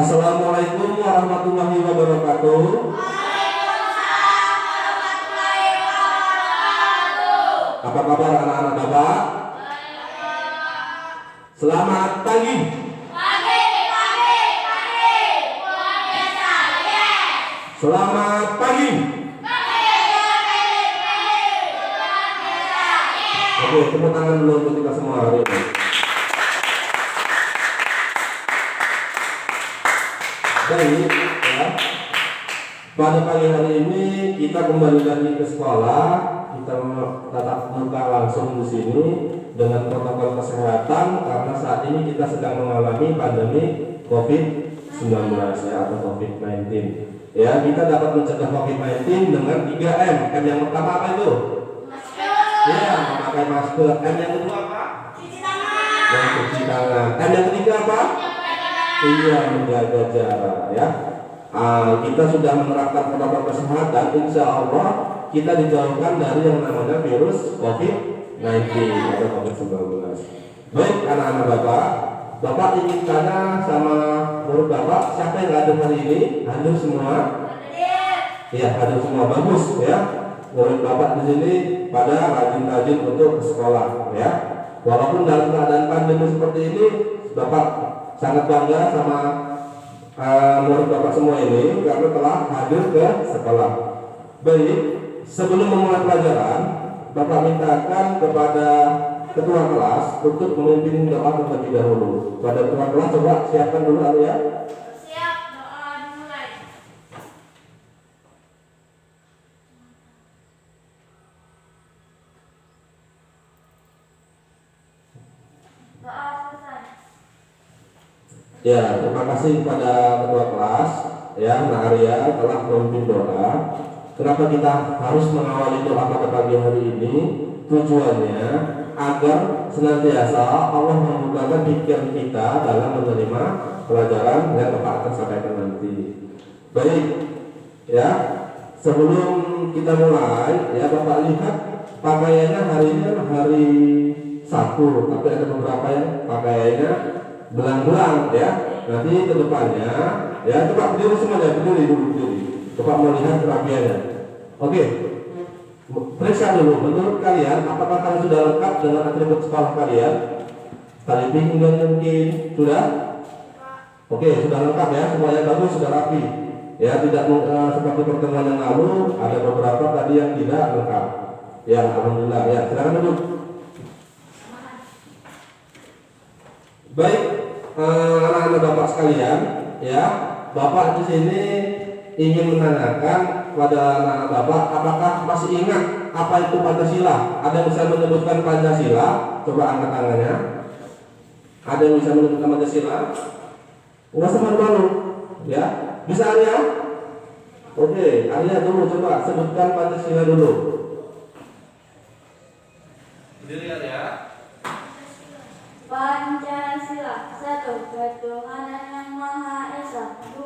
Assalamualaikum warahmatullahi wabarakatuh. Waalaikumsalam warahmatullahi wabarakatuh. Apa kabar anak-anak Bapak? Selamat pagi. Pagi. Luar biasa, yes. Selamat pagi. Pagi. Luar biasa, yes. Oke, tepuk tangan dulu untuk kita semua hari ini. Baik, ya. Pada pagi hari ini kita kembali lagi ke sekolah. Kita tatap muka langsung di sini dengan protokol kesehatan karena saat ini kita sedang mengalami pandemi COVID-19 ya, atau COVID-19. Ya, kita dapat mencegah COVID-19 dengan 3M. M yang pertama apa itu? Masker. Ya, memakai masker. M yang kedua apa? Cuci tangan. Dan cuci tangan. M yang ketiga apa? Iya, menjaga jarak ya. Kita sudah menerapkan protokol kesehatan, insya Allah kita dijauhkan dari yang namanya virus COVID-19 atau COVID-19. Baik anak-anak Bapak ingin tanya sama murid Bapak, siapa yang hadir hari ini? Hadir semua? Iya, hadir semua, bagus ya. Murid Bapak di sini pada rajin-rajin untuk ke sekolah ya. Walaupun dalam keadaan pandemi seperti ini, Bapak sangat bangga sama murid Bapak semua ini karena telah hadir ke sekolah. Baik, sebelum memulai pelajaran, Bapak mintakan kepada ketua kelas untuk memimpin doa terlebih dahulu. Pada ketua kelas coba siapkan dulu ya. Siap, doa dimulai. Doa selesai. Ya, terima kasih kepada ketua kelas ya, Mbak Arya telah memimpin doa. Kenapa kita harus mengawali doa pada pagi hari ini? Tujuannya agar senantiasa Allah membukakan pikiran kita dalam menerima pelajaran yang Bapak akan sampaikan nanti. Baik, ya. Sebelum kita mulai, ya Bapak lihat pakaiannya hari ini hari Sabtu, tapi ada beberapa yang pakaiannya belang-belang ya. Nanti ke depannya ya, coba berdiri semuanya, berdiri dulu. Coba melihat kerapiannya. Oke. Periksa dulu, menurut kalian apakah kalian sudah lengkap dengan atribut sekolah kalian? Tali pinggang mungkin sudah? Oke, sudah lengkap ya, semuanya bagus, sudah rapi. Ya, tidak seperti pertemuan yang lalu ada beberapa tadi yang tidak lengkap. Ya, alhamdulillah ya. Silakan duduk. Baik, anak-anak Bapak sekalian, ya, Bapak di sini ingin menanyakan pada anak-anak Bapak, apakah masih ingat apa itu Pancasila? Ada yang bisa menyebutkan Pancasila? Coba angkat tangannya. Ada yang bisa menyebutkan Pancasila? Enggak usah malu-malu, ya. Bisa Arya? Oke, Arya dulu coba sebutkan Pancasila dulu. Berdiri Arya. Pancasila. 1. Ketuhanan yang Maha Esa. 2.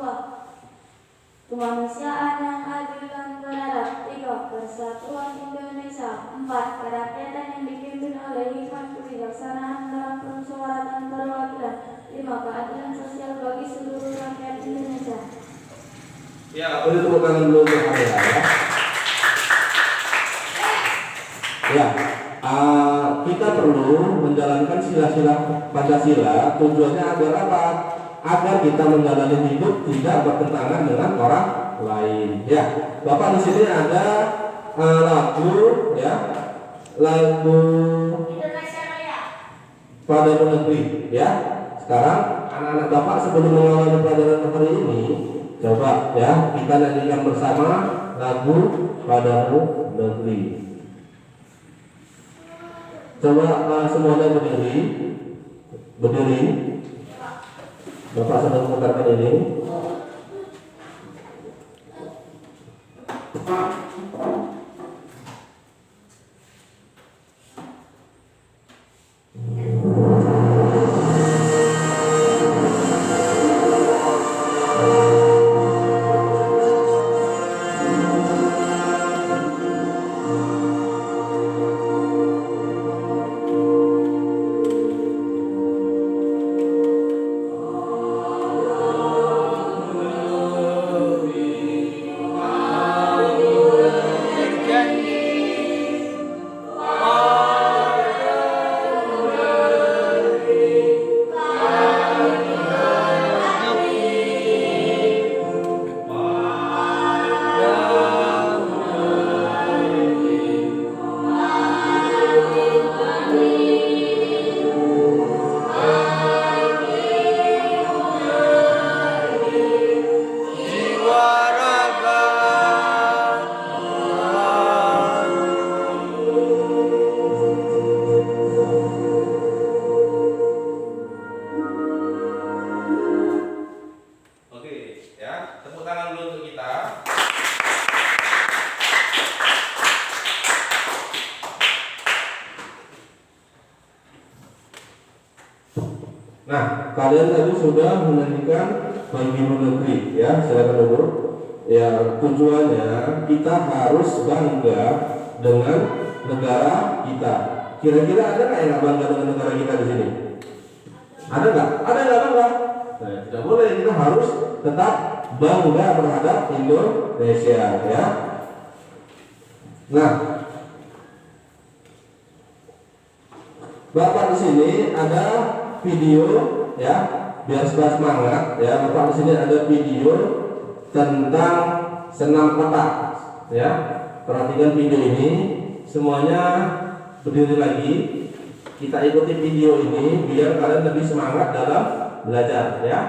Kemanusiaan yang adil dan beradab. 3. Persatuan Indonesia. 4. Kerakyatan yang dipimpin oleh hikmat kebijaksanaan dalam permusyawaratan perwakilan. 5. Keadilan sosial bagi seluruh rakyat Indonesia. Ya, boleh tepuk tangan dulu untuk Arya ya. Ya, kita perlu menjalankan sila-sila Pancasila. Tujuannya agar apa? Agar kita menjalani hidup tidak bertentangan dengan orang lain. Ya, Bapak di sini ada lagu, ya, lagu Indonesia Raya. Pada Negeri. Ya, sekarang anak-anak Bapak sebelum mengawali pelajaran hari ini, coba ya kita nyanyikan bersama lagu Padamu Negeri. Coba semuanya berdiri. Bapak sedang memutarkan ini. kalian tadi sudah menyanyikan Bangkimo Negeri, ya, silakan dulu. Ya, tujuannya kita harus bangga dengan negara kita. Kira-kira ada nggak yang nggak bangga dengan negara kita di sini? Ada nggak? Ada nggak bangga? Nah, tidak boleh, kita harus tetap bangga terhadap Indonesia, ya. Nah, Bapak di sini ada video, ya, biar semangat, ya. Bapak di sini ada video tentang senam otak, ya. Perhatikan video ini, semuanya berdiri lagi. Kita ikuti video ini biar kalian lebih semangat dalam belajar, ya.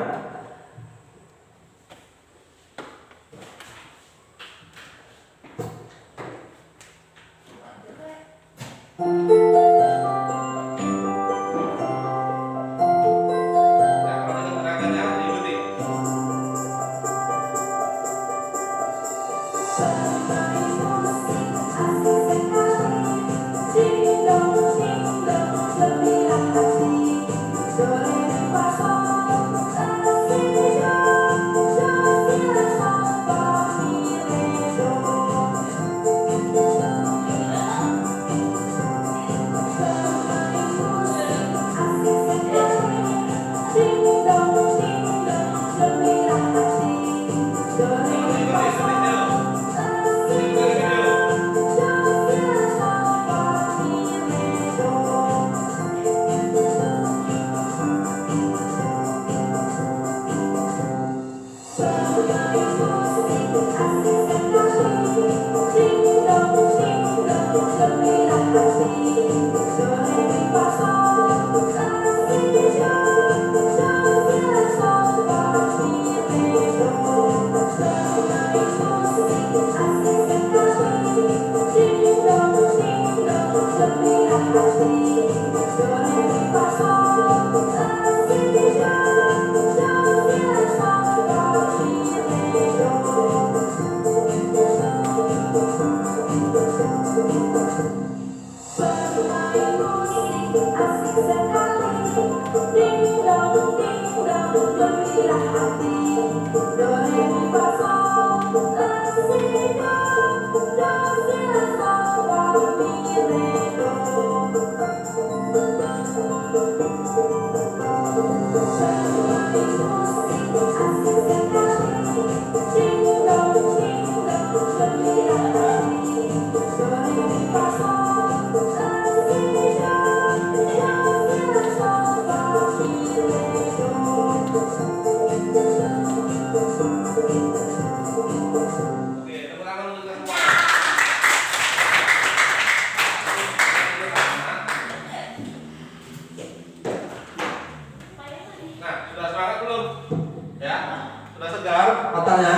Otaknya?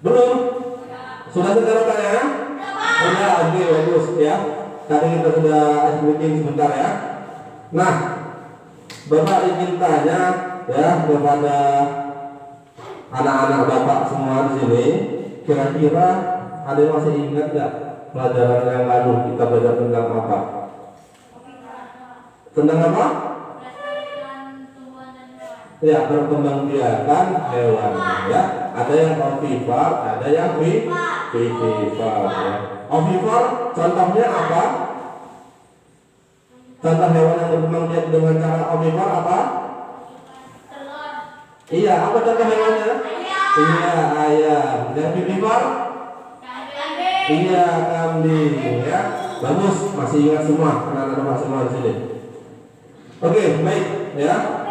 Belum? Sudah segar otaknya? Sudah, oke, bagus, ya. Tadi kita sudah meeting sebentar, ya. Nah, Bapak ingin tanya, ya, kepada anak-anak Bapak semua di sini, kira-kira ada yang masih ingat nggak pelajaran yang lalu kita belajar tentang apa? Tentang apa? Ya, perkembangbiakan hewan, ya. Ada yang ovipar, ada yang vivipar, ya. Ovipar contohnya apa? Contoh hewan yang berkembang biak dengan cara ovipar apa? Telur. Iya, apa contoh hewannya? Iya, ayam. Yang vivipar? Kambing. Iya, kambing, ya. Bagus, masih ingat semua anak-anak Bapak semua di sini. Oke, baik, ya.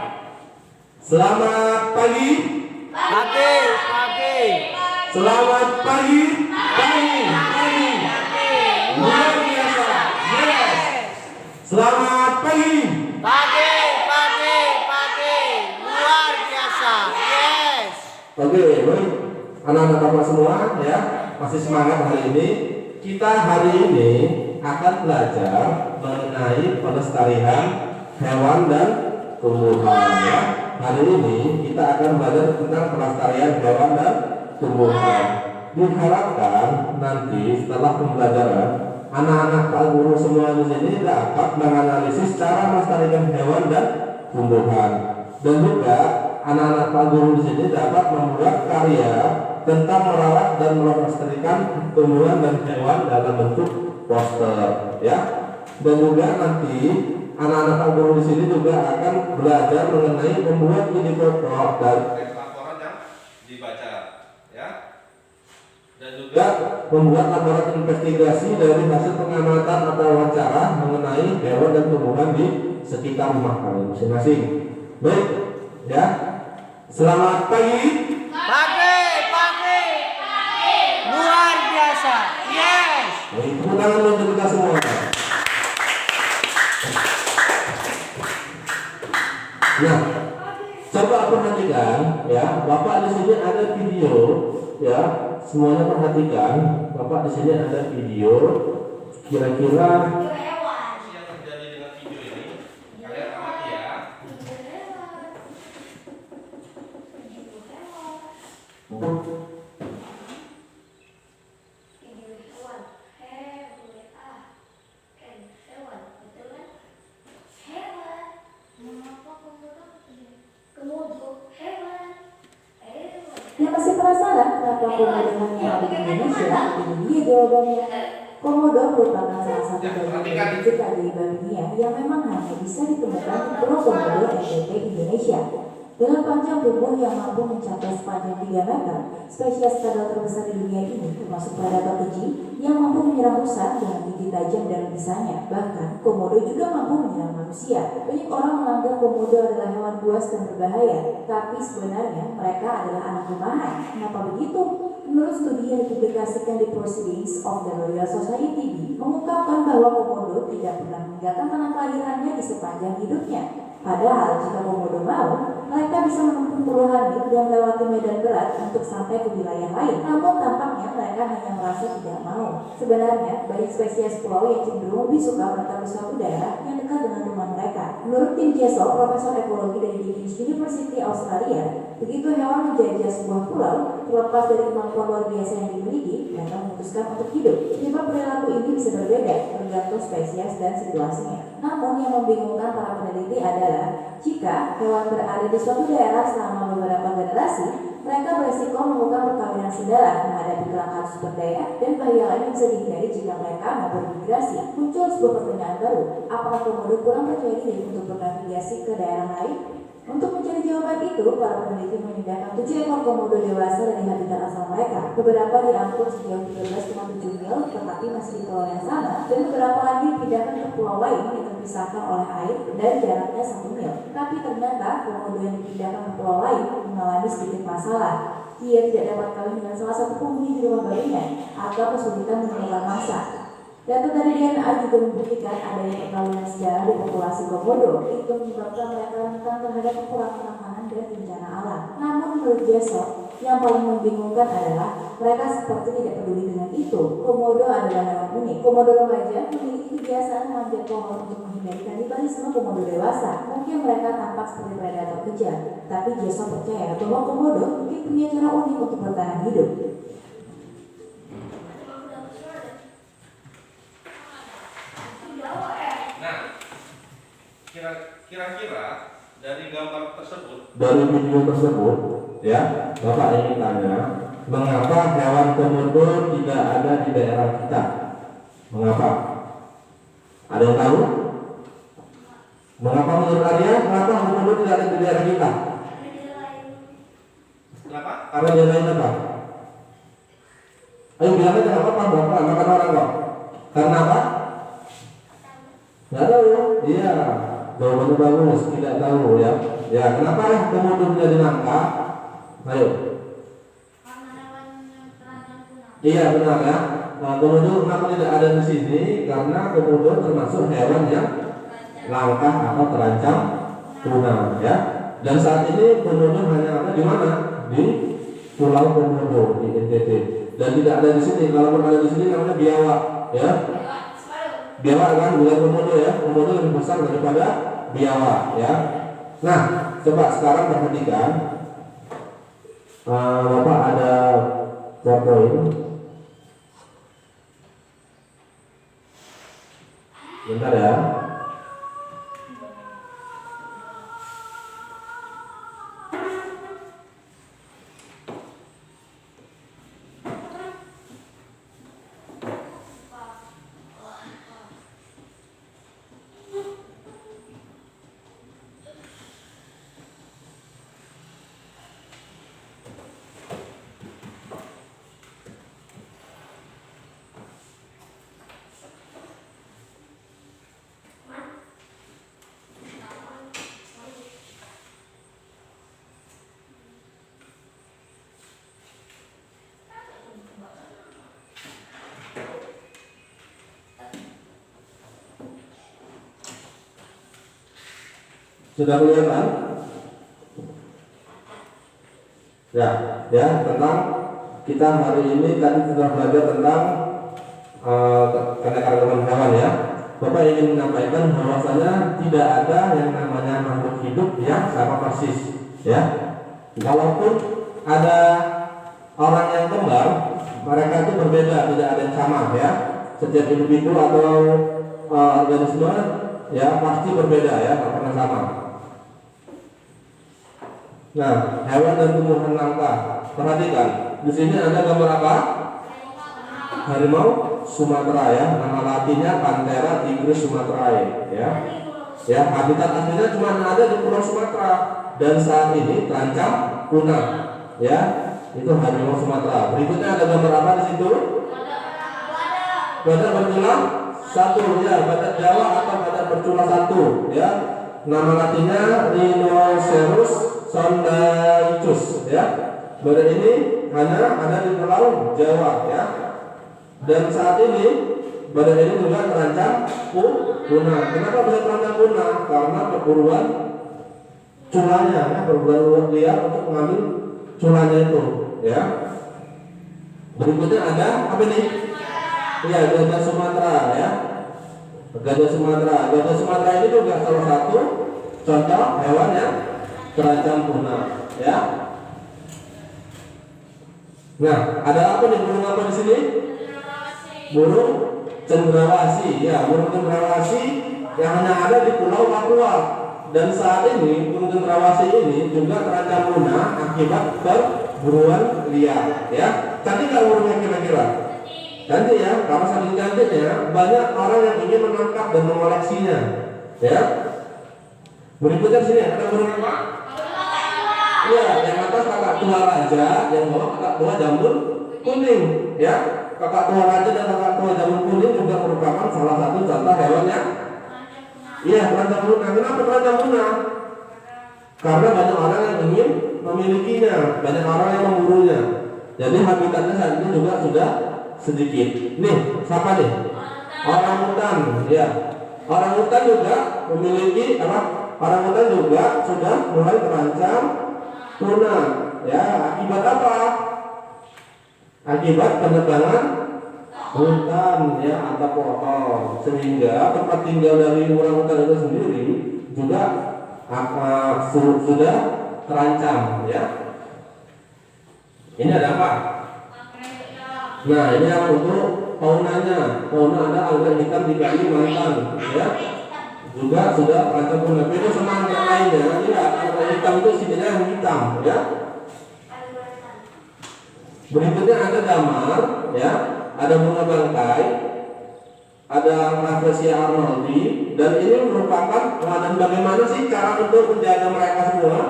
Selamat pagi. Pagi. Selamat pagi. Pagi. Luar biasa. Yes. Selamat pagi. Pagi. Luar biasa. Yes. Oke, baik. Anak-anak Bapak semua, ya, masih semangat hari ini. Kita hari ini akan belajar mengenai pelestarian hewan dan tumbuhan, ya. Hari ini kita akan belajar tentang pelestarian hewan dan tumbuhan. Diharapkan nanti setelah pembelajaran anak-anak Pak Guru semua di sini dapat menganalisis cara melestarikan hewan dan tumbuhan. Dan juga anak-anak Pak Guru di sini dapat membuat karya tentang merawat dan melestarikan tumbuhan dan hewan dalam bentuk poster, ya. Dan juga nanti anak-anak Pak Guru di sini juga akan belajar mengenai membuat ini foto dan laporan yang dibaca, ya. Dan juga membuat laporan investigasi dari hasil pengamatan atau wawancara mengenai hewan dan tumbuhan di sekitar rumah kalian masing-masing. Baik, ya. Selamat pagi. Pagi. Luar biasa. Yes. Baik, tepuk tangan untuk kita semua. Nah, coba perhatikan, ya. Bapak di sini ada video, ya. Semuanya perhatikan. Bapak di sini ada video. Kira-kira yang terjadi dengan video ini, kalian amati ya. Yang masih penasaran kenapa komodo hanya ada di Indonesia? Ini dia jawabannya. Komodo merupakan salah satu bagian wujud keajaiban dunia yang memang hanya bisa ditemukan di Pulau Komodo NTT Indonesia. Dengan panjang tubuh yang mampu mencapai sepanjang 3 meter, spesies kadal terbesar di dunia ini termasuk predator keji yang mampu menyerang rusa dengan gigi tajam dan bisanya. Bahkan, komodo juga mampu menyerang manusia. Banyak orang menganggap komodo adalah hewan buas dan berbahaya, tapi sebenarnya mereka adalah anak rumahan. Kenapa begitu? Menurut studi yang dipublikasikan di Proceedings of the Royal Society mengungkapkan bahwa komodo tidak pernah meninggalkan tanah kelahirannya di sepanjang hidupnya. Padahal jika komodo mau, mereka bisa menempuh puluhan mil dan melewati medan berat untuk sampai ke wilayah lain. Namun tampaknya mereka hanya merasa tidak mau. Sebenarnya, banyak spesies pulau yang cenderung lebih suka menetap di suatu daerah yang dekat dengan rumah mereka. Menurut Tim Jessel, profesor ekologi dari Deakin University Australia, begitu hewan menjajah sebuah pulau, terlepas dari kemampuan luar biasa yang dimiliki, mereka memutuskan untuk hidup. Penyebab perilaku ini bisa berbeda, tergantung spesies dan situasinya. Namun yang membingungkan para peneliti adalah jika hewan berada di suatu daerah selama beberapa generasi, mereka beresiko melakukan perkawinan sedara, menghadapi kelangkaan sumber daya, dan bahaya lain yang bisa dihindari jika mereka mau bermigrasi. Muncul sebuah pertanyaan baru, apakah komodo kurang percaya diri untuk bernavigasi ke daerah lain? Untuk mencari jawaban itu, para peneliti memindahkan 7 ekor komodo dewasa dari habitat asal mereka. Beberapa diangkut sejauh 13,7 mil, tetapi masih di pulau yang sama, dan beberapa lagi dipindahkan ke pulau lain yang terpisahkan oleh air dan jaraknya 1 mil. Tapi ternyata komodo yang dipindahkan ke pulau lain mengalami sedikit masalah. Dia tidak dapat kawin dengan salah satu penghuni di rumah barunya, atau kesulitan menemukan mangsa. Data dari DNA juga membuktikan adanya perkawinan sejarah di populasi komodo. Itu menyebabkan mereka rentan terhadap kekurangan makanan dan bencana alam. Namun menurut Jessel, yang paling membingungkan adalah mereka seperti tidak peduli dengan itu. Komodo adalah hewan unik. Komodo remaja memiliki kebiasaan memanjat pohon untuk menghindari kanibalisme komodo dewasa. Mungkin mereka tampak seperti predator kejam, tapi Jessel percaya bahwa komodo mungkin punya cara unik untuk bertahan hidup. Kira-kira dari gambar tersebut, dari video tersebut, ya, Bapak ingin tanya, mengapa hewan komodo tidak ada di daerah kita? Mengapa? Ada yang tahu? Mengapa menurut kalian? Kenapa komodo tidak ada di daerah kita? Kenapa? Karena dia lain apa? Ayo bilang aja apa? Bapak makan orang kok. Karena apa? Nggak tahu. Iya. Jawabannya bagus, tidak tahu ya. Ya, kenapa komodo menjadi langka? Ayo. Karena hewan yang terancam punah. Iya benar ya. Nah, komodo kenapa tidak ada di sini? Karena komodo termasuk hewan yang langka atau terancam punah ya. Dan saat ini komodo hanya ada di mana? Di Pulau Komodo di NTT. Dan tidak ada di sini. Kalaupun ada di sini namanya biawak ya. Biawak kan bukan komodo ya. Komodo lebih besar daripada biawak ya. Nah, coba sekarang perhatikan. Bapak ada foto ini. Bentar ya. Sudah kelihatan? Ya, tentang kita hari ini tadi sudah belajar tentang keanekaragaman hewan ya. Bapak ingin menyampaikan bahwasanya tidak ada yang namanya makhluk hidup yang sama persis ya. Walaupun ada orang yang kembar, mereka itu berbeda, tidak ada yang sama ya. Setiap individu atau organisme ya pasti berbeda ya, tidak pernah sama. Nah, hewan dan tumbuhan langka. Perhatikan, di sini ada gambar apa? Harimau Sumatera ya, nama latinnya Panthera tigris sumatrae ya. Ya, habitat aslinya cuma ada di Pulau Sumatera dan saat ini terancam punah ya. Itu harimau Sumatera. Berikutnya ada gambar apa di situ? Badak bertulang satu ya, badak Jawa atau badak bertulang satu ya. Nama latinnya Rhinoceros sondaicus ya. Badak ini hanya ada di Pulau Jawa ya. Dan saat ini badak ini juga terancam punah. Kenapa bisa terancam punah? Karena perburuan culanya, ya, perburuan liar untuk mengambil culanya itu, ya. Berikutnya ada apa nih? Iya, gajah Sumatera, ya. Gajah Sumatera. Gajah Sumatera ini juga salah satu contoh hewan yang terancam punah, ya. Nah, ada apa nih, burung apa di sini? Burung cendrawasih, ya, burung cendrawasih yang hanya ada di Pulau Papua. Dan saat ini burung cendrawasih ini juga terancam punah akibat perburuan liar. Ya, cantik nggak burungnya kira-kira? Cantik ya, karena saking cantiknya banyak orang yang ingin menangkap dan mengoleksinya. Ya. Berikutnya sini ada burung apa? Iya, yang atas kakak tua raja, yang bawah kakak tua jamur kuning. Ya. Kakak tua raja dan kakak tua jamur kuning juga merupakan salah satu contoh hewan yang terancam punah. Kenapa terancam punah? Karena banyak orang yang ingin memilikinya, banyak orang yang memburunya. Jadi habitatnya saat ini juga sudah sedikit. Nih, siapa nih? Orangutan, ya. Orangutan juga memiliki apa? Orangutan juga sudah mulai terancam punah. Ya, akibat apa? Akibat penebangan hutan ya atau pohon, sehingga tempat tinggal dari orangutan itu sendiri juga sudah terancam ya. Ini ada apa? Nah, ini yang untuk faunanya. Fauna ada anggrek hitam di Kalimantan ya, juga sudah terancam punah. Beda sama anggrek lainnya. Ya, anggrek hitam itu sininya yang hitam ya. Berikutnya ada damar, ya, ada bunga bangkai, ada Rafflesia arnoldi, dan ini merupakan dan bagaimana sih cara untuk menjaga mereka semua?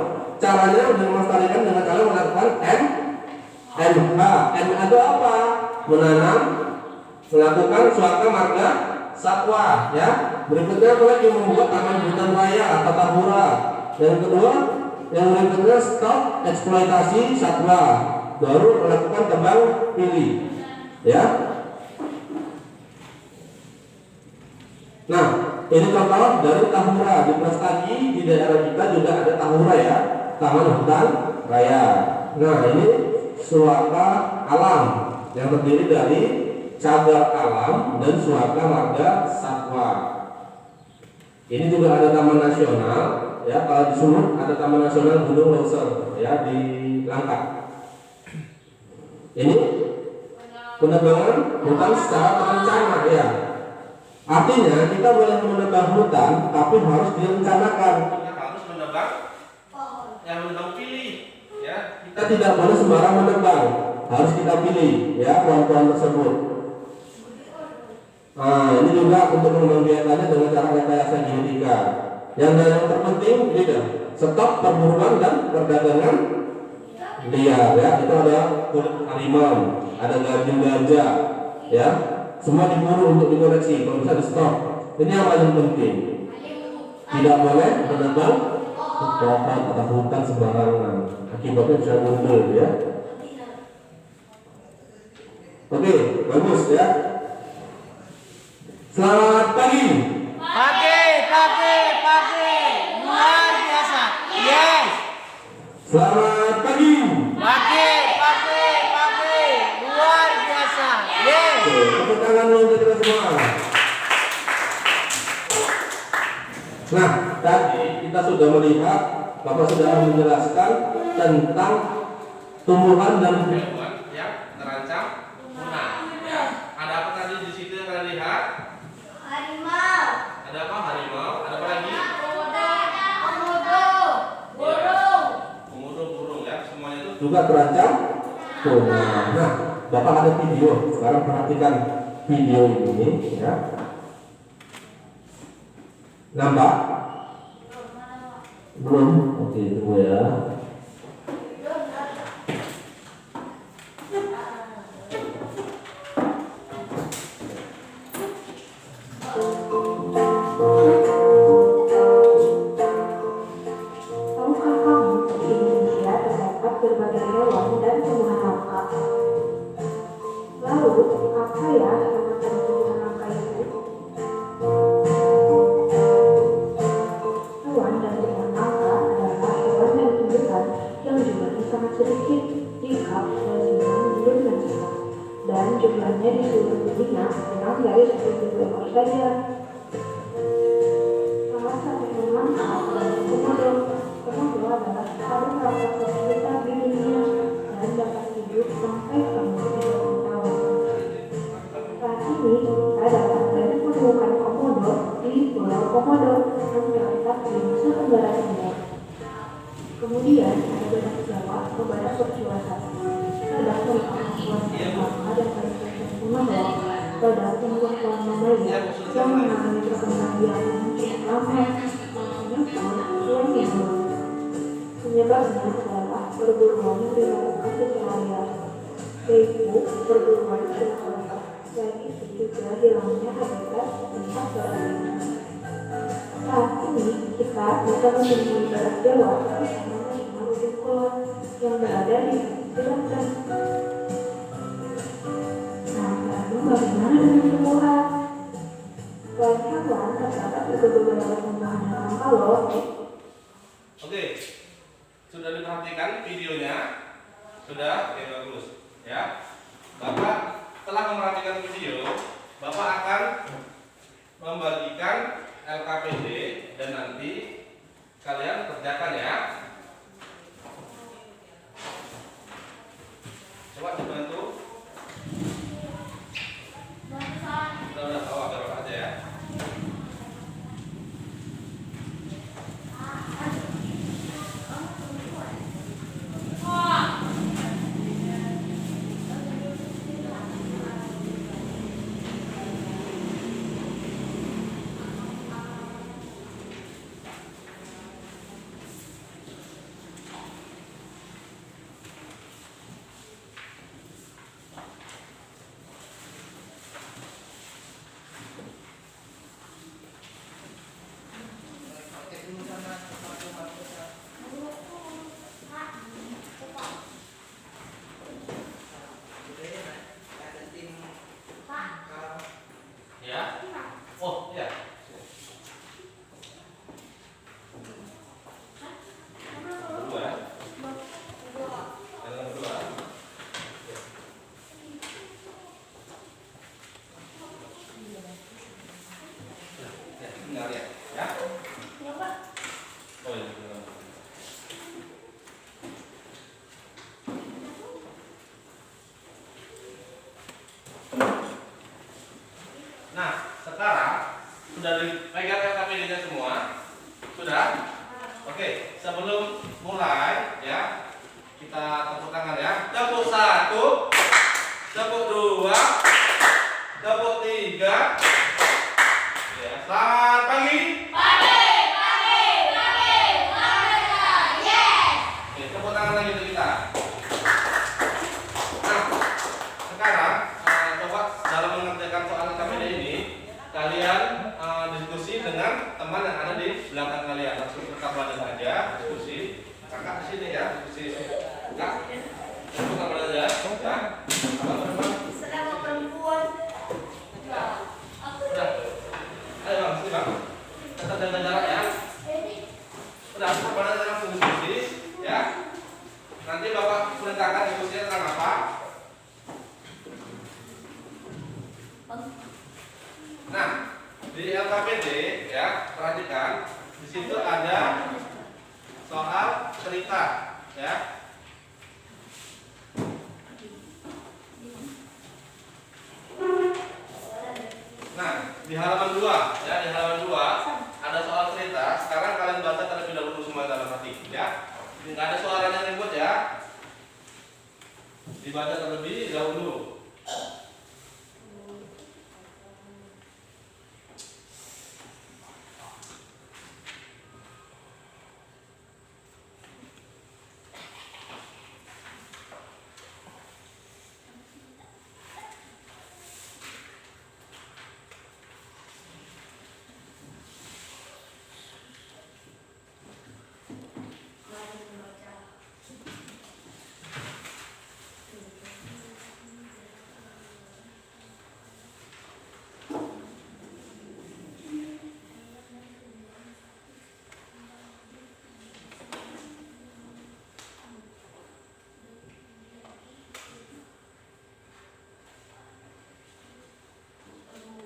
Caranya untuk melestarikan dengan cara melakukan MH. MH itu apa? Menanam, melakukan suaka marga satwa, ya. Berikutnya apa lagi? Membuat taman hutan raya atau tahura. Yang kedua, yang berikutnya stop eksploitasi satwa. Baru melakukan tebang pilih, ya. Nah, ini contoh dari tahura di Prestagi di daerah kita juga ada tahura ya, taman hutan raya. Nah, ini suaka alam yang terdiri dari cagar alam dan suaka marga satwa. Ini juga ada taman nasional, ya. Kalau di Sumut ada taman nasional Gunung Leuser, ya, di Langkat. Ini penebangan hutan secara terencana ya. Artinya kita boleh menebang hutan, tapi harus direncanakan. Kita harus menebang yang menebang pilih ya. Kita tidak boleh sembarang menebang, harus kita pilih ya pohon-pohon tersebut. Nah, ini juga untuk membiasakannya dengan cara rekayasa genetika. Yang terpenting ini dah, stop perburuan dan perdagangan liar ya. Itu ada kulit harimau, ada daging gajah ya, semua diburu untuk dikoleksi, kalau bisa di stop. Ini yang paling penting, tidak boleh menebang pohon atau hutan sembarangan, akibatnya bisa mundur ya. Oke, bagus ya. Selamat pagi. Pagi. Luar biasa. Selamat pagi. Pagi. Luar biasa. Yeay. Oke, tepuk tangan dulu untuk kita semua. Nah, tadi kita sudah melihat, Bapak sudah menjelaskan tentang tumbuhan dan hewan yang terancam punah. Ya. Ada apa tadi di situ yang kalian lihat? Harimau. Ada apa? Harimau. Ada apa lagi? Komodo, burung ya. Semuanya itu juga terancam punah. Nah, Bapak ada video. Sekarang perhatikan video ini, ya. Nampak? Belum? Oke, tunggu ya. Tahukah kamu, di Indonesia terdapat berbagai hewan dan tumbuhan langka. Lalu, apa ya hewan dan tumbuhan langka itu? Hewan dan tumbuhan langka adalah hewan dan tumbuhan yang jumlahnya sangat sedikit jika populasinya menurun dengan cepat, dan jumlahnya di seluruh dunia kurang dari 10.000 ekor saja. Salah satu hewan langka adalah komodo. Komodo adalah paling raksasa terbesar di dunia dan dapat hidup sampai umur 30 tahun. Saat ini, kita dapat banyak menemukan komodo di Pulau Komodo yang terletak di Nusa Tenggara Timur. Kemudian ada badak Jawa atau badak bercuaca. Badak merupakan hewan yang langka dan paling terancam punah loh. Badak merupakan hewan mamalia yang mengalami perkembangan biak yang cukup lama. Makanya pun hewan hidup. Penyebabnya adalah perburuan yang dilakukan secara liar, yaitu perburuan predator. Selain itu juga hilangnya habitat tempat berlarian. Saat ini kita bisa menemui badak Jawa bersama National Ujung yang berada di Cilacap. Nah, lalu bagaimana dengan tumbuhan? Selain hewan, terdapat juga beberapa tumbuhan yang langka loh. Oke. Sudah diperhatikan videonya? Sudah? Oke, bagus. Ya. Bapak telah memperhatikan video, Bapak akan membagikan LKPD dan nanti kalian kerjakan ya. Coba dibantu. Udah tahu apa aja ya. Ya. Oh, ya. Berdua. Yang berdua. Ya, tinggal ya. Ya. Oh, ya. Nah, sekarang sudah dipegang LKPD-nya semua? Sudah? Oke, sebelum mulai ya, kita tepuk tangan ya. Tepuk 1, tepuk 2, tepuk 3. Ya, selamat pagi. Oke, tepuk tangan lagi untuk kita. Nah, sekarang coba dalam mengerjakan soal LKPD ini, kalian diskusi dengan teman yang ada di belakang kalian. Langsung ke badan saja, diskusi. Kakak di sini ya, diskusi. Kak, langsung ke badan aja. Ya. Selama perempuan. Udah. Ayo bang, sini bang. Tetap jaga jarak ya. Udah, ke badan aja langsung diskusi. Ya. ya. Nah, di halaman 2 ya, di halaman 2 ada soal cerita. Sekarang kalian baca terlebih dahulu semua dalam hati ya. Ini nggak ada suaranya ribut ya. Dibaca terlebih dahulu.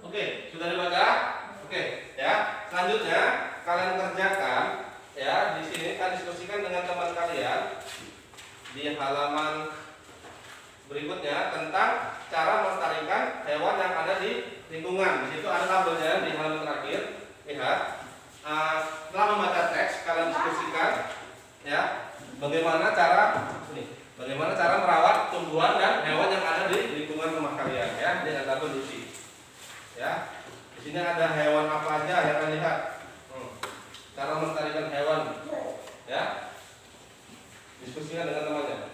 Oke, sudah dibaca? Oke, ya. Selanjutnya kalian kerjakan ya, di sini kalian diskusikan dengan teman kalian di halaman berikutnya tentang cara melestarikan hewan yang ada di lingkungan. Di situ ada tabelnya di halaman terakhir. Lihat. Setelah membaca teks, kalian diskusikan ya, bagaimana cara merawat tumbuhan dan hewan yang ada di lingkungan rumah kalian ya, dengan tabel diisi. Ya, di sini ada hewan apa aja yang kalian lihat. Cara melestarikan hewan, ya. Diskusikan dengan temannya.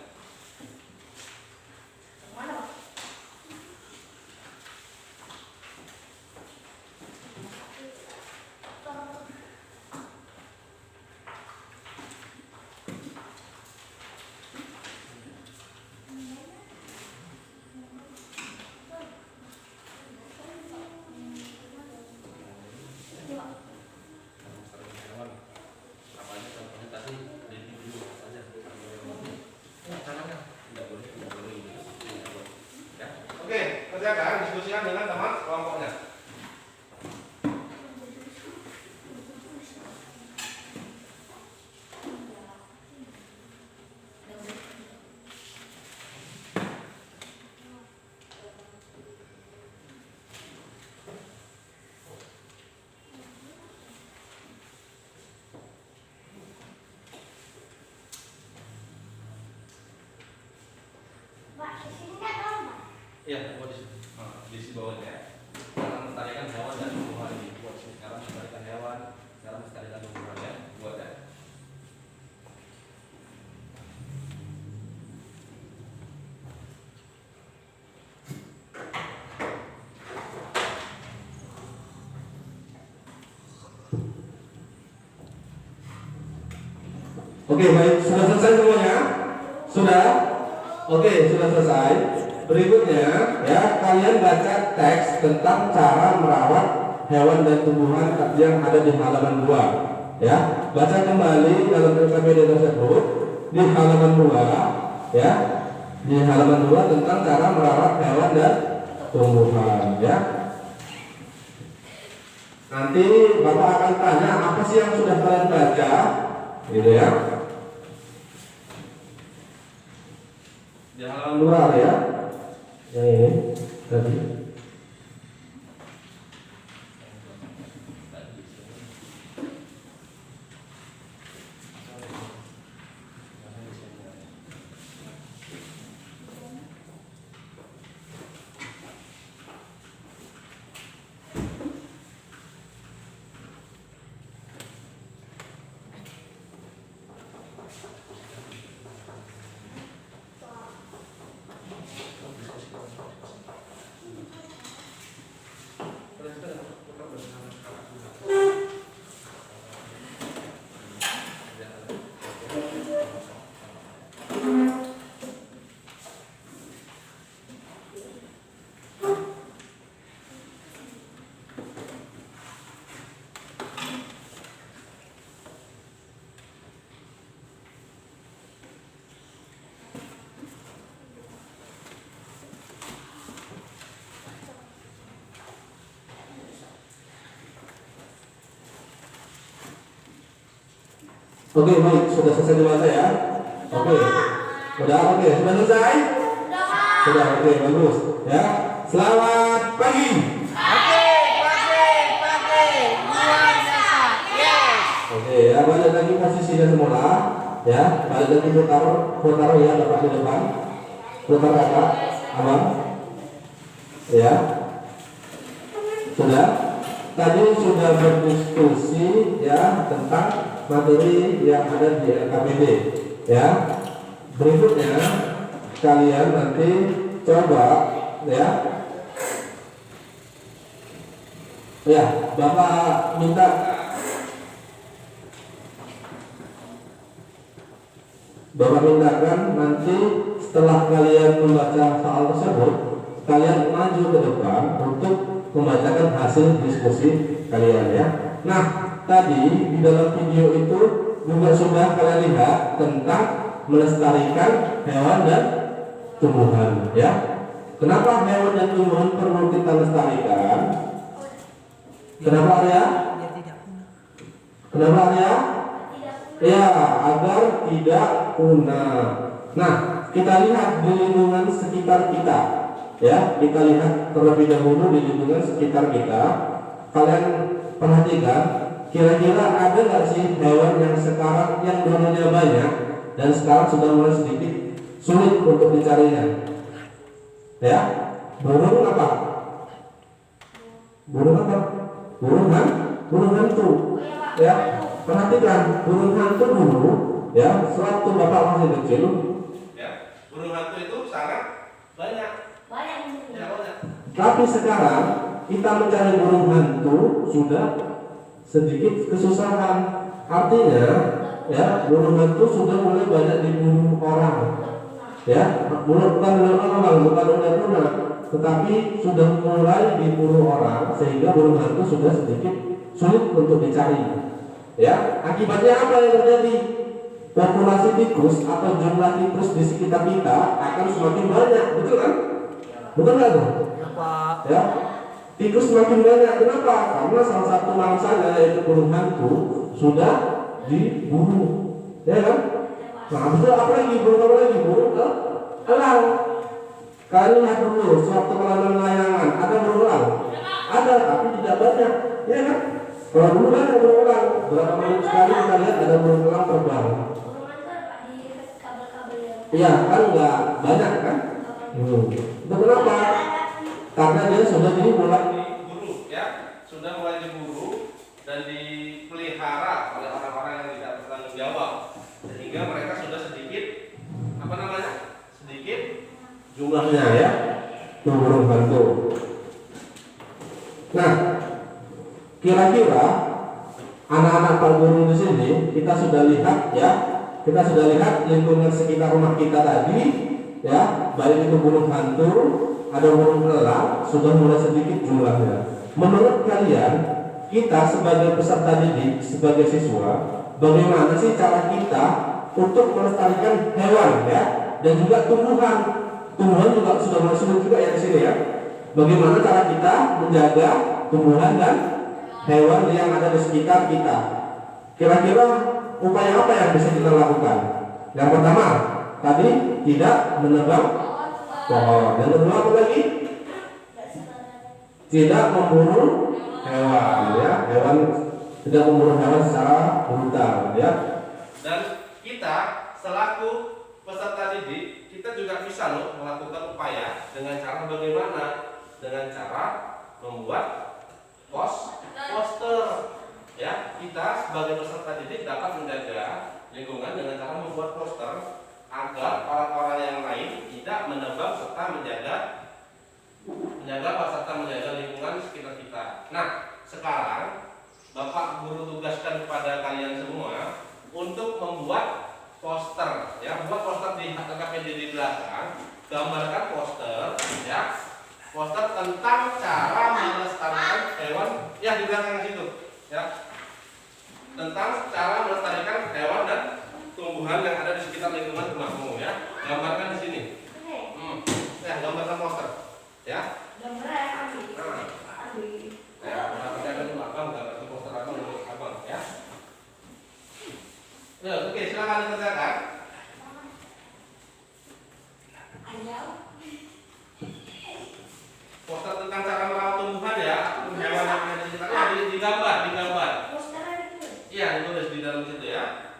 Kerjakan, diskusikan dengan teman kelompoknya. Iya, buat di sisi bawahnya. Cara melestarikan hewan dan tumbuhan ini. Buat cara melestarikan hewan, cara melestarikan tumbuhannya. Buat ya. Oke, baik, sudah selesai semuanya? Sudah? Oke, sudah selesai. Berikutnya, ya, kalian baca teks tentang cara merawat hewan dan tumbuhan yang ada di halaman 2. Ya, baca kembali dalam PPD tersebut di halaman 2, ya. Di halaman 2 tentang cara merawat hewan dan tumbuhan, ya. Nanti Bapak akan tanya apa sih yang sudah kalian baca, gitu ya. Di halaman Luar ya, yang ini tadi. Oke, baik, sudah selesai dibaca ya. Oke. Sudah selesai? Sudah, oke, bagus. Ya. Selamat pagi. Oke, pagi. Luar biasa. Yes. Oke, ya balik lagi posisinya semula. Ya, balik lagi putar ya, dapat di depan. Putar kakak, abang. Ya. Sudah. Tadi sudah berdiskusi ya tentang materi yang ada di LKPD. Ya. Berikutnya kalian nanti coba ya. Ya, Bapak mintakan nanti setelah kalian membaca soal tersebut, kalian maju ke depan untuk membacakan hasil diskusi kalian ya. Nah, tadi di dalam video itu juga sudah kalian lihat tentang melestarikan hewan dan tumbuhan ya. Kenapa hewan dan tumbuhan perlu kita lestarikan? Kenapa Arya? Kenapa Arya? Ya, agar tidak punah. Nah, kita lihat di lingkungan sekitar kita. Ya, kita lihat terlebih dahulu di lingkungan sekitar kita. Kalian perhatikan, kira-kira ada nggak sih hewan yang sekarang yang dulunya banyak dan sekarang sudah mulai sedikit sulit untuk dicarinya? Ya, burung apa? Burung apa? Burung hantu. Ya, perhatikan burung hantu dulu. Ya, sewaktu bapak masih kecil. Ya, burung hantu itu sangat banyak. Ya, banyak. Tapi sekarang kita mencari burung hantu sudah sedikit kesusahan. Artinya, ya burung hantu sudah mulai banyak diburu orang. Ya, bukan udah punah, tetapi sudah mulai diburu orang sehingga burung hantu sudah sedikit sulit untuk dicari. Ya, akibatnya apa yang terjadi? Populasi tikus atau jumlah tikus di sekitar kita akan semakin banyak, betul kan? Bukan nggak tuh? Ya, tikus semakin banyak. Kenapa? Karena salah satu mangsanya yaitu burung hantu sudah diburu, ya kan? Nah, betul apa lagi? Burung elang. Kalian lihat dulu, sewaktu malam layangan ada burung elang, ada tapi tidak banyak, ya kan? Kalau dulu kan ada burung elang, berapa menit sekali kita lihat ada burung elang terbang. Iya kan nggak banyak kan? Itu kenapa? Karena dia sudah mulai Diburu ya, sudah mulai diburu dan dipelihara oleh orang-orang yang tidak bertanggung jawab, sehingga mereka sudah sedikit sedikit jumlahnya ya, burung hantu. Nah, kira-kira anak-anak Pak Guru di sini kita sudah lihat ya, kita sudah lihat lingkungan sekitar rumah kita tadi ya, baik itu burung hantu, ada burung elang, sudah mulai sedikit jumlahnya. Menurut kalian, kita sebagai peserta didik, sebagai siswa, bagaimana sih cara kita untuk melestarikan hewan ya, dan juga tumbuhan? Tumbuhan juga sudah mulai sulit juga ya di sini ya. Bagaimana cara kita menjaga tumbuhan dan hewan yang ada di sekitar kita? Kira-kira upaya apa yang bisa kita lakukan? Yang pertama, tadi tidak menebang pohon. Yang kedua apa lagi? Tidak memburu hewan ya. Hewan tidak memburu hewan secara brutal ya. dan kita selaku peserta didik kita juga bisa loh melakukan upaya dengan cara bagaimana? Dengan cara membuat poster ya. Kita sebagai peserta didik dapat menjaga lingkungan dengan cara membuat poster agar orang-orang yang lain tidak menebang serta menjaga lingkungan sekitar kita. Nah, sekarang Bapak Guru tugaskan kepada kalian semua untuk membuat poster ya, buat poster di LKPD di belakang, gambarkan poster ya, poster tentang cara melestarikan hewan ya di belakang situ ya, tentang cara melestarikan hewan dan tumbuhan yang ada di sekitar lingkungan rumahmu ya, gambarkan di sini. Ya, gambarkan poster ya. Ya, gambarkan dulu abang, gambarkan poster abang untuk abang ya. Ya, oke, silakan dikerjakan. Poster tentang cara merawat tumbuhan ya, hewan yang ada di sekitarnya digambar. Iya, ditulis di dalam situ ya.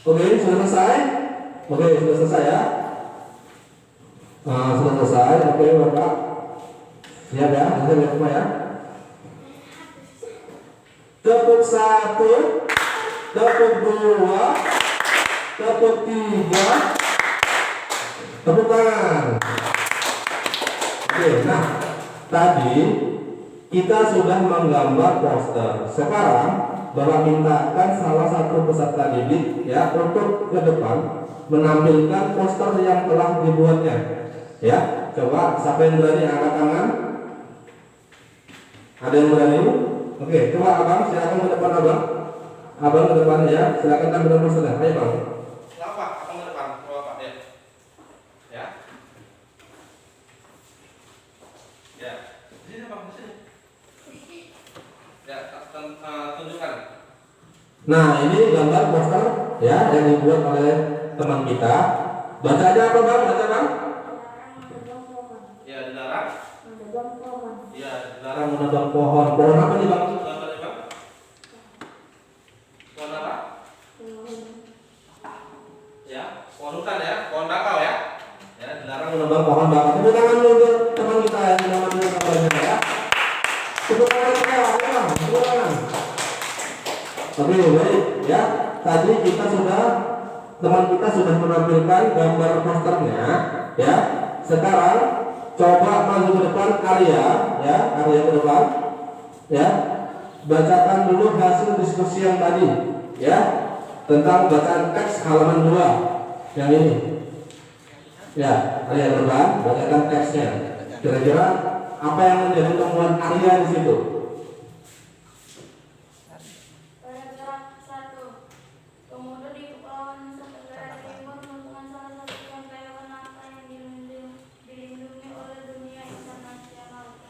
Oke, sudah selesai? Oke, sudah selesai ya? Sudah selesai. Oke, Bapak. Siap ya? Kita lihat semua ya. Tepuk 1, tepuk 2, tepuk 3, tepuk tangan. Oke, nah tadi kita sudah menggambar poster. Sekarang Bapak mintakan salah satu peserta didik ya untuk ke depan menampilkan poster yang telah dibuatnya. Ya, coba siapa yang berani angkat tangan? Ada yang berani? Oke, coba abang, silakan ke depan abang. Abang ke depan ya, silakan tampilkan posternya. Ayo bang. Kenapa? Abang ke depan, coba Pak ya. Ya. Ya. Di sini Bang, di sini. Ya, tunjukkan. Nah, ini gambar poster ya yang dibuat oleh teman kita. Baca aja apa bang? Baca bang? Ya, dilarang. Ya, dilarang. Dilarang menebang pohon. Pohon apa nih bang? Gambarnya Bang. Pohon apa? Ya, pohon hutan ya, pohon bakau ya. Ya, dilarang Menebang pohon bang. Tepuk tangan dulu untuk teman kita yang sudah mengambil gambarnya ya. Tepuk tangan kita, ya bang. Tepuk tangan. Oke, baik ya. Tadi teman kita sudah menampilkan gambar posternya ya. Sekarang coba maju ke depan Arya ya, Arya ke depan ya. Bacakan dulu hasil diskusi yang tadi ya tentang bacaan teks halaman 2 yang ini. Ya, Arya ke depan, bacakan teksnya. Kira-kira apa yang menjadi temuan Arya di situ? Paragraf 1. Komodo di Kepulauan Nusa Tenggara Timur merupakan salah satu contoh hewan langka yang dilindungi oleh dunia internasional.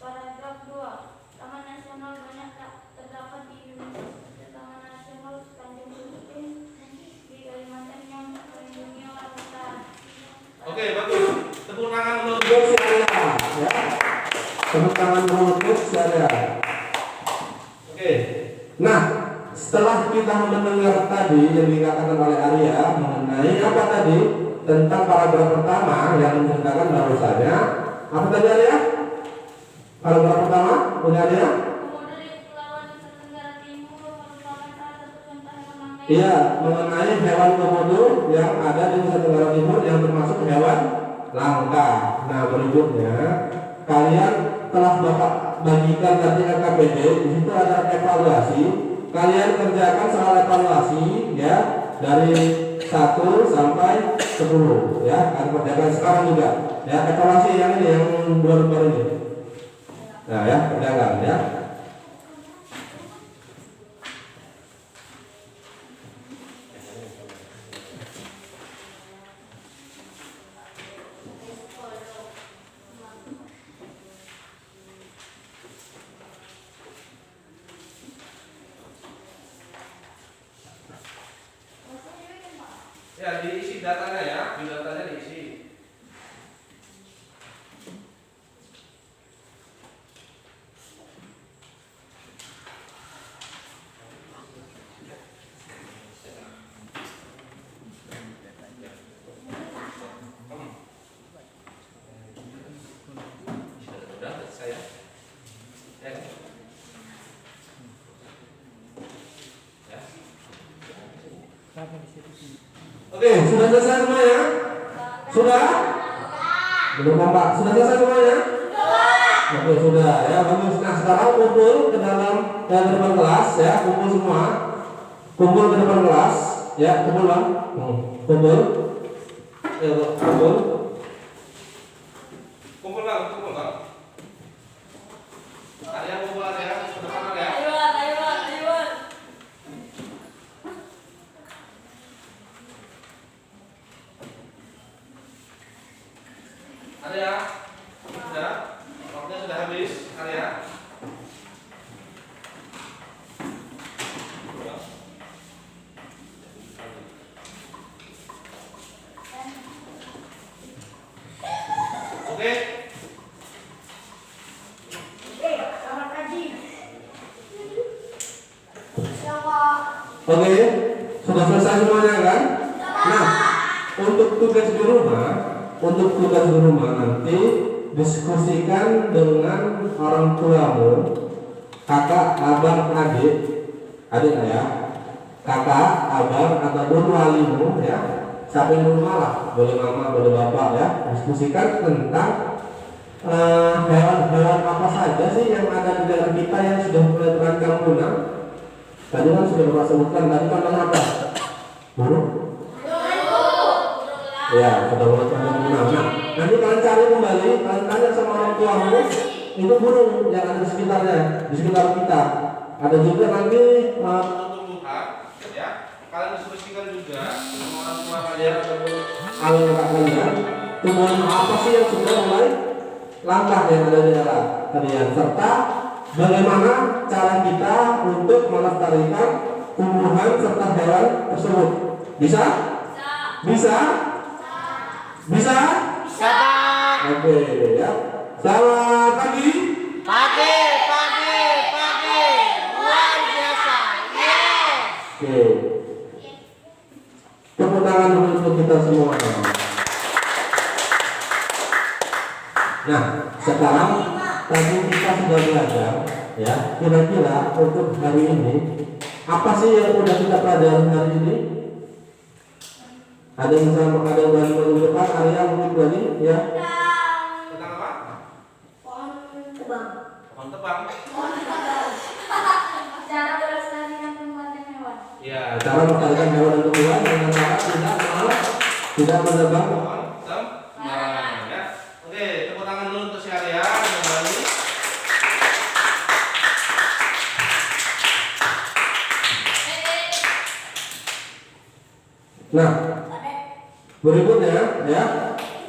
Paragraf 2. Taman nasional banyak terdapat di Indonesia seperti Taman Nasional Tanjung Putih di Kalimantan yang melindungi orang hutan. Oke, bagus. Tepuk tangan dulu. Untuk si Arya ya. Tepuk tangan dulu untuk si Arya. Oke. Nah, setelah kita mendengar tadi yang dikatakan oleh Arya mengenai apa tadi tentang paragraf pertama yang menceritakan bahwasanya apa tadi Arya? Iya, mengenai hewan komodo yang ada di Nusa Tenggara Timur yang termasuk hewan langka. Nah, berikutnya kalian telah Bapak bagikan tadi LKPD, di situ ada evaluasi. Kalian kerjakan soal evaluasi ya dari 1 sampai 10 ya. Kalian kerjakan sekarang juga. Ya, evaluasi yang ini yang 2 lembar ini. Nah, ya, kerjakan ya. Ya, diisi datanya ya, di datanya diisi. Sudah saya. Ya. Ya. Oke, sudah selesai semuanya? Sudah? Belum Pak. Sudah selesai semuanya? Oke, sudah ya, bagus. Nah, sekarang kumpul ke depan kelas ya, kumpul semua. Kumpul ke depan kelas ya, kumpul Bang. Kumpul. Ya, kumpul. Kumpul Bang, kumpul Bang. Ada yang kumpul ada ya, ke depan ada ya. Ada ya? Sudah? Waktunya sudah habis, Arya. Oke. Oke, sudah selesai semuanya kan? Nah, untuk tugas di rumah nanti diskusikan dengan orang tuamu, kakak, abang, adik ya, kakak, abang ataupun walimu ya, sampai rumah lah, boleh mama, boleh bapak ya, diskusikan tentang hewan-hewan apa saja sih yang ada di daerah kita yang sudah mulai terancam punah. Tadi kan sudah Bapak sebutkan, tadi contohnya apa? Burung? Ya, sudah mulai terancam punah. Nah, nanti kalian cari kembali, kalian tanya sama orang tuamu, itu burung yang ada di sekitarnya, di sekitar kita. Ada juga nanti tumbuhan, ya. Kalian diskusikan juga sama orang tua kalian ataupun kakak kalian, tumbuhan apa sih yang sudah mulai langka yang ada di daerah kalian, serta bagaimana cara kita untuk melestarikan tumbuhan serta hewan tersebut. Bisa? Bisa? Bisa? Oke ya. Selamat pagi. Pagi. Luar biasa. Yes. Oke. Tepuk tangan dulu untuk kita semua. Nah, sekarang tadi kita sudah belajar ya, kira-kira untuk hari ini apa sih yang udah kita pelajari hari ini? Ada yang berani maju depan, Arya mungkin berani ya. tentang apa? Pohon tebang. Pohon tebang. Cara melestarikan tumbuhan dan hewan. Ya, Cara melestarikan hewan dan tumbuhan dengan cara tidak menebang. pohon tebang ya. Oke, tepuk tangan dulu untuk si Arya kembali. Nah, berikutnya ya,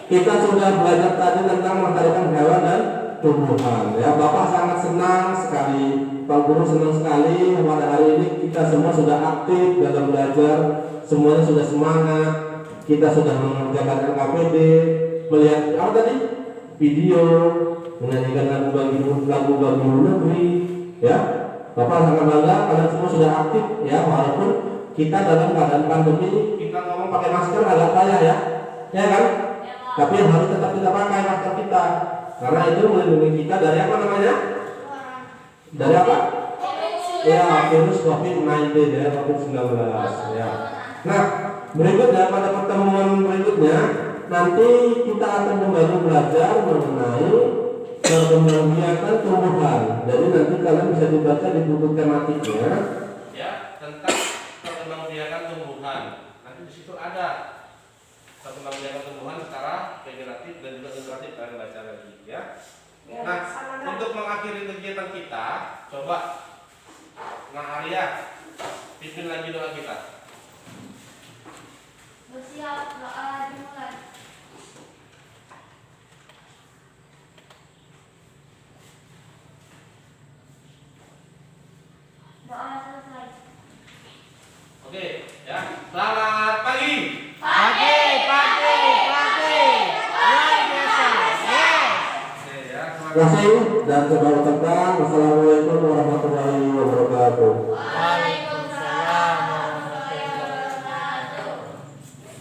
kita sudah belajar tadi tentang melestarikan hewan dan tumbuhan ya. Bapak sangat senang sekali, Pak Guru senang sekali pada hari ini kita semua sudah aktif dalam belajar, semuanya sudah semangat, kita sudah mengerjakan LKPD, melihat apa tadi? Video, menyanyikan lagu negeri ya. Bapak sangat bangga kalian semua sudah aktif ya, walaupun kita dalam keadaan pandemi kita ngomong pakai masker agak payah ya kan? Tapi harus tetap kita pakai masker kita karena itu melindungi kita dari apa namanya? Dari apa? Ya, virus COVID-19 ya, COVID-19 ya. Nah, berikutnya pada pertemuan berikutnya nanti kita akan kembali belajar mengenai perkembangbiakan tumbuhan. Jadi nanti kalian bisa dibaca di buku tematiknya. Ya, tentang perkembangbiakan tumbuhan. Nanti di situ ada perkembangbiakan tumbuhan secara vegetatif dan juga generatif, kalian baca lagi ya. Nah, untuk mengakhiri kegiatan kita, coba Nah Arya, pimpin lagi doa kita. Bersiap, doa dimulai. Doa selesai. Oke, ya. Selamat pagi. Pagi. Luar biasa. Yes. Oke, ya. Terima kasih dan coba ucapkan wassalamualaikum warahmatullahi